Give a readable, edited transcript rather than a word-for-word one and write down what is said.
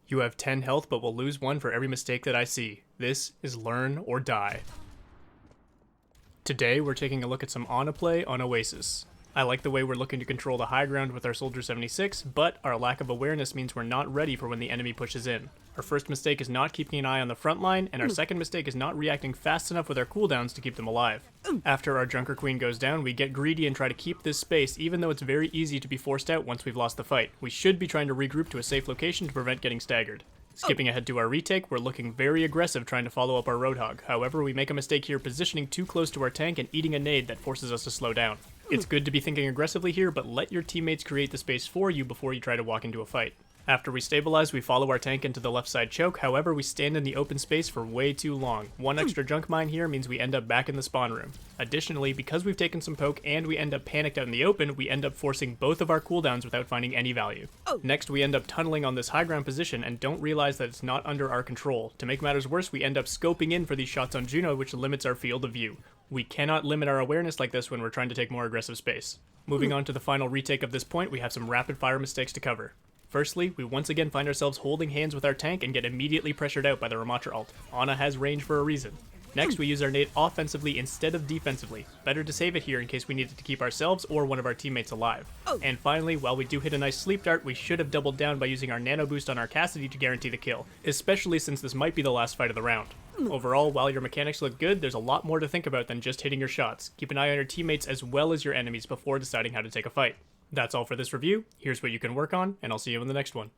You have 10 health but will lose 1 for every mistake that I see. This is Learn or Die. Today we're taking a look at some Ana play on Oasis. I like the way we're looking to control the high ground with our Soldier 76, but our lack of awareness means we're not ready for when the enemy pushes in. Our first mistake is not keeping an eye on the front line, and our second mistake is not reacting fast enough with our cooldowns to keep them alive. After our Junker Queen goes down, we get greedy and try to keep this space, even though it's very easy to be forced out once we've lost the fight. We should be trying to regroup to a safe location to prevent getting staggered. Skipping ahead to our retake, we're looking very aggressive trying to follow up our Roadhog. However, we make a mistake here positioning too close to our tank and eating a nade that forces us to slow down. It's good to be thinking aggressively here, but let your teammates create the space for you before you try to walk into a fight. After we stabilize, we follow our tank into the left side choke, however we stand in the open space for way too long. One extra junk mine here means we end up back in the spawn room. Additionally, because we've taken some poke and we end up panicked out in the open, we end up forcing both of our cooldowns without finding any value. Next, we end up tunneling on this high ground position and don't realize that it's not under our control. To make matters worse, we end up scoping in for these shots on Juno, which limits our field of view. We cannot limit our awareness like this when we're trying to take more aggressive space. Moving on to the final retake of this point, we have some rapid fire mistakes to cover. Firstly, we once again find ourselves holding hands with our tank and get immediately pressured out by the Ramatra ult. Ana has range for a reason. Next, we use our nade offensively instead of defensively. Better to save it here in case we needed to keep ourselves or one of our teammates alive. And finally, while we do hit a nice sleep dart, we should have doubled down by using our nano boost on our Cassidy to guarantee the kill, especially since this might be the last fight of the round. Overall, while your mechanics look good, there's a lot more to think about than just hitting your shots. Keep an eye on your teammates as well as your enemies before deciding how to take a fight. That's all for this review. Here's what you can work on, and I'll see you in the next one.